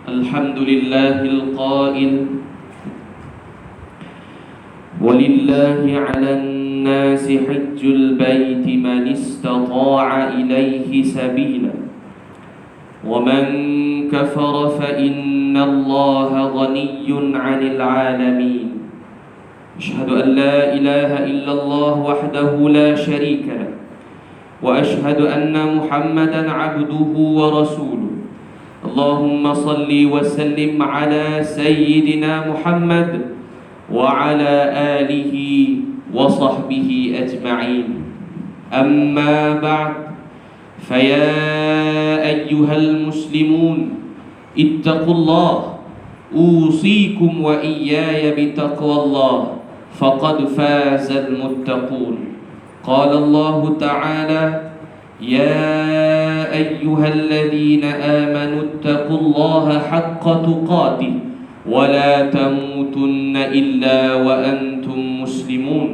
الحمد لله القائل ولله على الناس حج البيت من استطاع إليه سبيلا ومن كفر فإن الله غني عن العالمين أشهد أن لا إله إلا الله وحده لا شريك له وأشهد أن محمدا عبده ورسوله اللهم صل وسلم على سيدنا محمد وعلى آله وصحبه أجمعين أما بعد فيا أيها المسلمون اتقوا الله أوصيكم وإياي بتقوى الله فقد فاز المتقون قال الله تعالى يا أيها الذين آمنوا اتقوا الله حق تقاته ولا تموتن إلا وأنتم مسلمون.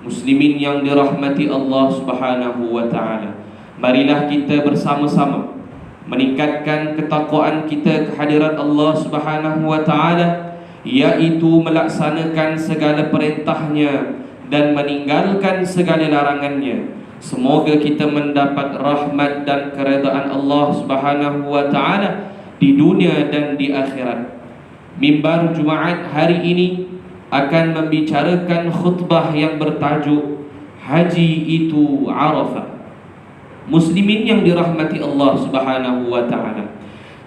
Muslimin yang dirahmati Allah Subhanahu wa taala, marilah kita bersama-sama meningkatkan ketakwaan kita kehadirat Allah Subhanahu wa taala, yaitu melaksanakan segala perintahnya dan meninggalkan segala larangannya. Semoga kita mendapat rahmat dan keredaan Allah Subhanahu wa taala di dunia dan di akhirat. Mimbar Jumaat hari ini akan membicarakan khutbah yang bertajuk Haji itu Arafah. Muslimin yang dirahmati Allah Subhanahu wa taala,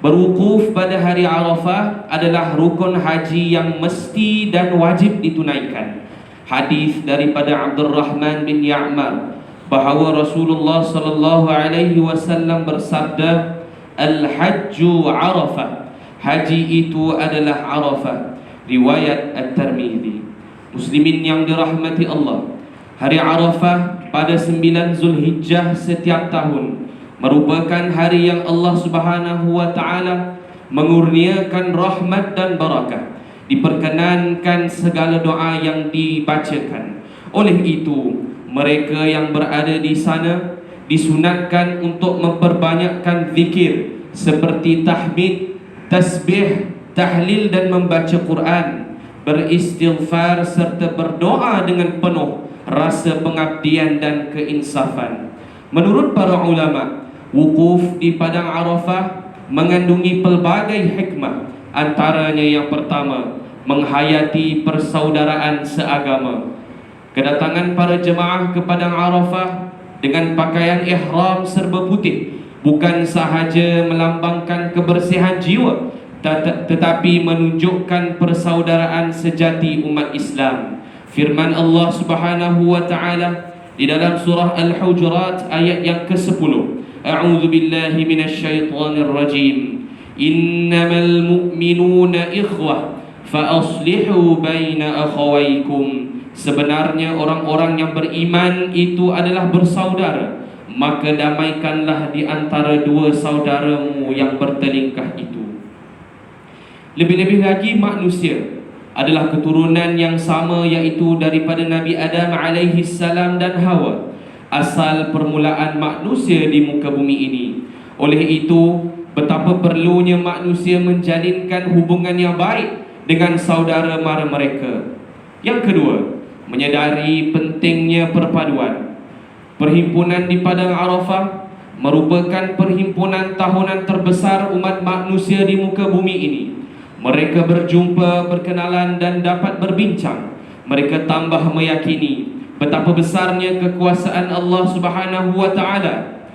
berwukuf pada hari Arafah adalah rukun haji yang mesti dan wajib ditunaikan. Hadis daripada Abdurrahman bin Ya'mar bahawa Rasulullah sallallahu alaihi wasallam bersabda, Al-Hajju Arafah, haji itu adalah Arafah. Riwayat At-Tirmidzi. Muslimin yang dirahmati Allah, hari Arafah pada 9 Zulhijjah setiap tahun merupakan hari yang Allah Subhanahu wa taala mengurniakan rahmat dan barakah. Diperkenankan segala doa yang dibacakan. Oleh itu, mereka yang berada di sana disunatkan untuk memperbanyakkan zikir seperti tahmid, tasbih, tahlil dan membaca Quran, beristighfar serta berdoa dengan penuh rasa pengabdian dan keinsafan. Menurut para ulama, wukuf di padang Arafah mengandungi pelbagai hikmah. Antaranya yang pertama, menghayati persaudaraan seagama. Kedatangan para jemaah ke padang Arafah dengan pakaian ihram serba putih bukan sahaja melambangkan kebersihan jiwa, tetapi menunjukkan persaudaraan sejati umat Islam. Firman Allah Subhanahu wa taala di dalam surah Al-Hujurat ayat yang ke-10, A'udzu billahi minasyaitonir rajim. Innamal mu'minuna ikhwah fa aslihu baina akhawaykum. Sebenarnya orang-orang yang beriman itu adalah bersaudara, maka damaikanlah di antara dua saudaramu yang bertelingkah itu. Lebih-lebih lagi manusia adalah keturunan yang sama, yaitu daripada Nabi Adam alaihi salam dan Hawa, asal permulaan manusia di muka bumi ini. Oleh itu, betapa perlunya manusia menjalinkan hubungan yang baik dengan saudara mara mereka. Yang kedua, menyadari pentingnya perpaduan. Perhimpunan di padang Arafah merupakan perhimpunan tahunan terbesar umat manusia di muka bumi ini. Mereka berjumpa, berkenalan dan dapat berbincang. Mereka tambah meyakini betapa besarnya kekuasaan Allah Subhanahu wa taala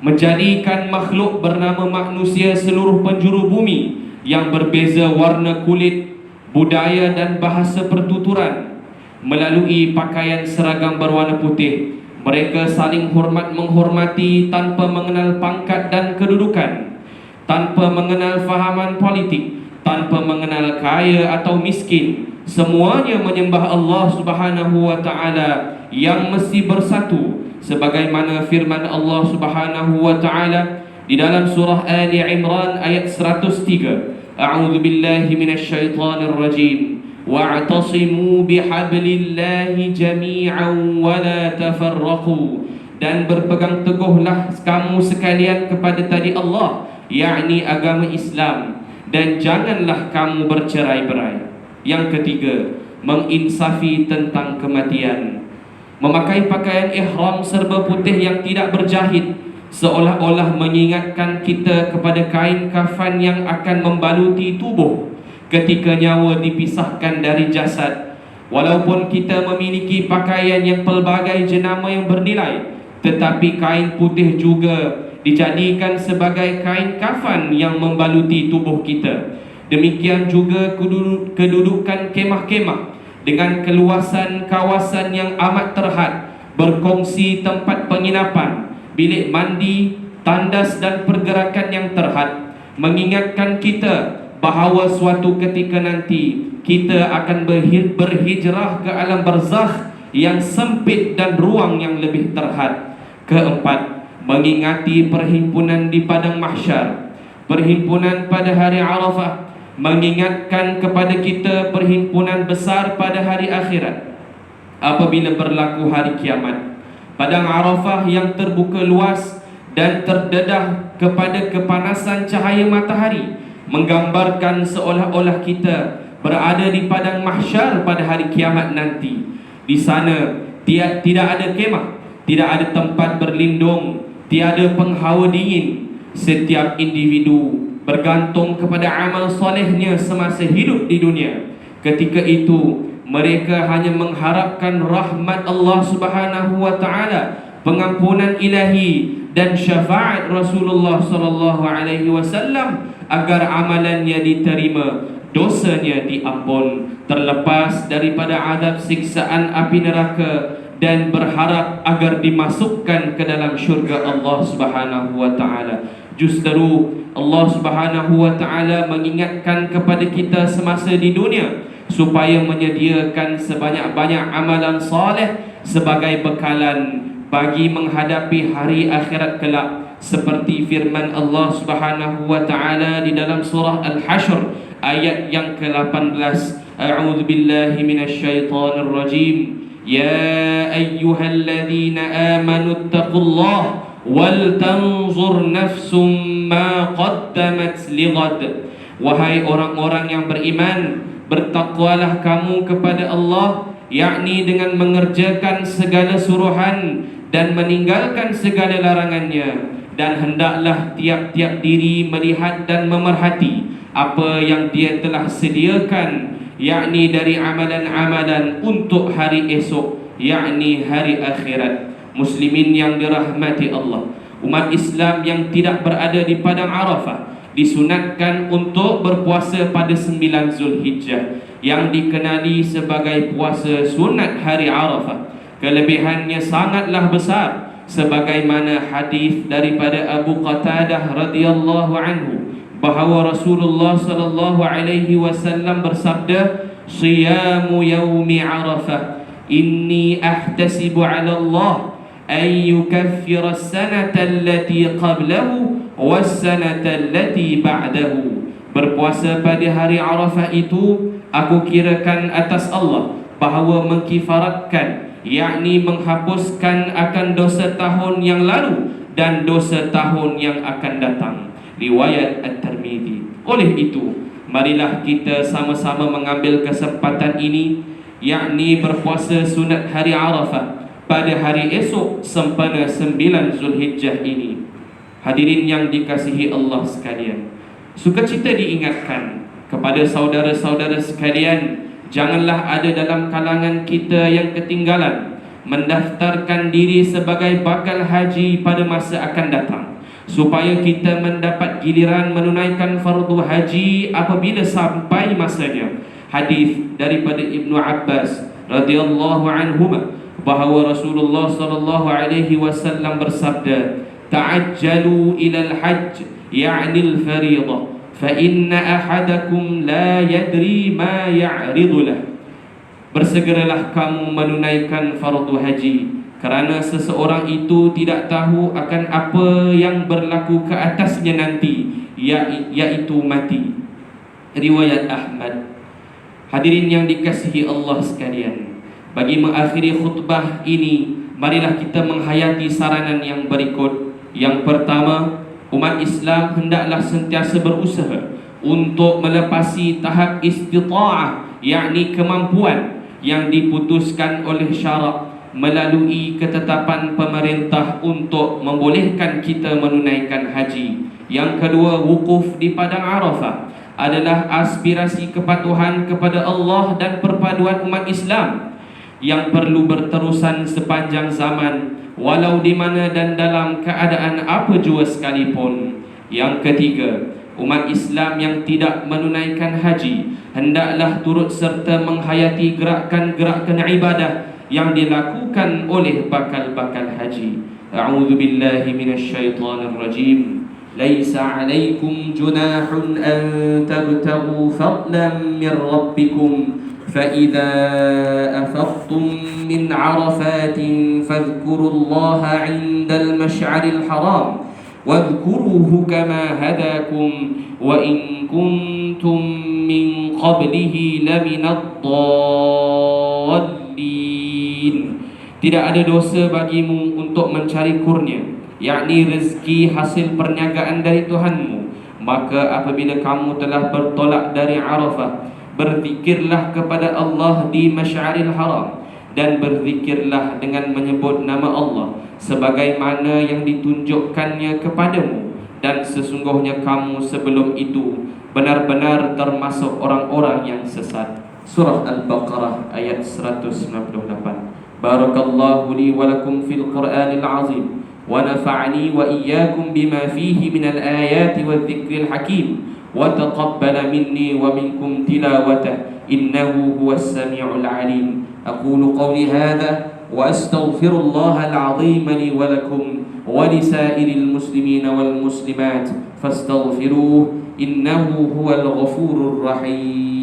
menjadikan makhluk bernama manusia seluruh penjuru bumi yang berbeza warna kulit, budaya dan bahasa pertuturan. Melalui pakaian seragam berwarna putih, mereka saling menghormati tanpa mengenal pangkat dan kedudukan, tanpa mengenal fahaman politik, tanpa mengenal kaya atau miskin. Semuanya menyembah Allah Subhanahu wa taala yang mesti bersatu, sebagaimana firman Allah Subhanahu wa taala di dalam surah Ali Imran ayat 103. A'udzu billahi minasyaitonir rajim. Wa'tasimu bihablillahi jami'an wa la tafarraqu. Dan berpegang teguhlah kamu sekalian kepada tali Allah, yakni agama Islam, dan janganlah kamu bercerai-berai. Yang ketiga, menginsafi tentang kematian. Memakai pakaian ihram serba putih yang tidak berjahit, seolah-olah mengingatkan kita kepada kain kafan yang akan membaluti tubuh ketika nyawa dipisahkan dari jasad. Walaupun kita memiliki pakaian yang pelbagai jenama yang bernilai, tetapi kain putih juga dijadikan sebagai kain kafan yang membaluti tubuh kita. Demikian juga kedudukan kemah-kemah dengan keluasan kawasan yang amat terhad, berkongsi tempat penginapan, bilik mandi, tandas dan pergerakan yang terhad, mengingatkan kita bahawa suatu ketika nanti kita akan berhijrah ke alam barzakh yang sempit dan ruang yang lebih terhad. Keempat, mengingati perhimpunan di padang mahsyar, perhimpunan pada hari Arafah, mengingatkan kepada kita perhimpunan besar pada hari akhirat apabila berlaku hari kiamat. Padang Arafah yang terbuka luas dan terdedah kepada kepanasan cahaya matahari menggambarkan seolah-olah kita berada di padang mahsyar pada hari kiamat nanti. Di sana tidak ada kemah, tidak ada tempat berlindung, tiada penghawa dingin. Setiap individu bergantung kepada amal solehnya semasa hidup di dunia. Ketika itu mereka hanya mengharapkan rahmat Allah Subhanahu wa taala, pengampunan ilahi dan syafaat Rasulullah sallallahu alaihi wasallam agar amalannya diterima, dosanya diampun, terlepas daripada azab siksaan api neraka, dan berharap agar dimasukkan ke dalam syurga Allah Subhanahu wa taala. Justru Allah Subhanahu wa taala mengingatkan kepada kita semasa di dunia supaya menyediakan sebanyak-banyak amalan soleh sebagai bekalan bagi menghadapi hari akhirat kelak, seperti firman Allah Subhanahu wa taala di dalam surah Al-Hashr ayat yang ke-18. A'udzu billahi minasyaitonir rajim. Ya ayyuhalladzina amanu taqullaha wal tanzur nafsum ma qaddamat lighad. Wahai orang-orang yang beriman, bertakwalah kamu kepada Allah, yakni dengan mengerjakan segala suruhan dan meninggalkan segala larangannya, dan hendaklah tiap-tiap diri melihat dan memerhati apa yang dia telah sediakan, yakni dari amalan-amalan untuk hari esok, yakni hari akhirat. Muslimin yang dirahmati Allah, umat Islam yang tidak berada di padang Arafah disunatkan untuk berpuasa pada 9 Zulhijjah yang dikenali sebagai puasa sunat hari Arafah. Kelebihannya sangatlah besar, sebagaimana hadis daripada Abu Qatadah radhiyallahu anhu bahawa Rasulullah sallallahu alaihi wasallam bersabda, "Siyamu yaumi Arafah inni ahtasibu 'ala Allah an yukaffira as-sanata allati qablahu was-sanata allati ba'dahu." Berpuasa pada hari Arafah itu aku kirakan atas Allah bahawa mengkifaratkan, yakni menghapuskan akan dosa tahun yang lalu dan dosa tahun yang akan datang. Riwayat At-Tirmidzi. Oleh itu, marilah kita sama-sama mengambil kesempatan ini, yakni berpuasa sunat hari Arafah pada hari esok sempena 9 Zulhijjah ini. Hadirin yang dikasihi Allah sekalian, sukacita diingatkan kepada saudara-saudara sekalian, janganlah ada dalam kalangan kita yang ketinggalan mendaftarkan diri sebagai bakal haji pada masa akan datang, supaya kita mendapat giliran menunaikan fardu haji apabila sampai masanya. Hadis daripada Ibnu Abbas radhiyallahu anhuma bahawa Rasulullah sallallahu alaihi wasallam bersabda, "Ta'ajjalu ilal hajj, ya'ni al-fariidah, fa inna ahadakum la yadri ma ya'ridu lah." Bersegeralah kamu menunaikan fardu haji, kerana seseorang itu tidak tahu akan apa yang berlaku ke atasnya nanti, iaitu mati. Riwayat Ahmad. Hadirin yang dikasihi Allah sekalian, bagi mengakhiri khutbah ini, marilah kita menghayati saranan yang berikut. Yang pertama, umat Islam hendaklah sentiasa berusaha untuk melepasi tahap istita'ah, yakni kemampuan yang diputuskan oleh syarak melalui ketetapan pemerintah untuk membolehkan kita menunaikan haji. Yang kedua, wukuf di padang Arafah adalah aspirasi kepatuhan kepada Allah dan perpaduan umat Islam yang perlu berterusan sepanjang zaman, walau di mana dan dalam keadaan apa jua sekalipun. Yang ketiga, umat Islam yang tidak menunaikan haji hendaklah turut serta menghayati gerakan-gerakan ibadah yang dilakukan oleh bakal-bakal haji. A'udzu billahi minasyaitonir rajim. Laisa 'alaikum junahun an tabtaghu fadlan min rabbikum فإذا أفضتم من عرفات فاذكروا الله عند المشعر الحرام واذكروه كما هداكم وإن كنتم من قبله لمن الضالين. Tidak ada dosa bagimu untuk mencari kurnia, yakni rezeki hasil perniagaan dari Tuhanmu. Maka apabila kamu telah bertolak dari Arafah, berzikirlah kepada Allah di Masy'aril Haram dan berzikirlah dengan menyebut nama Allah sebagaimana yang ditunjukkannya kepadamu, dan sesungguhnya kamu sebelum itu benar-benar termasuk orang-orang yang sesat. Surah Al-Baqarah ayat 198. Barakallahu li wa lakum fil Qur'anil azim wa nafa'ani wa iyyakum bima fihi minal ayati wadh-dhikril hakim وتقبل مني ومنكم تلاوته إنه هو السميع العليم. أقول قولي هذا وأستغفر الله العظيم لي ولكم ولسائر المسلمين والمسلمات فاستغفروه إنه هو الغفور الرحيم.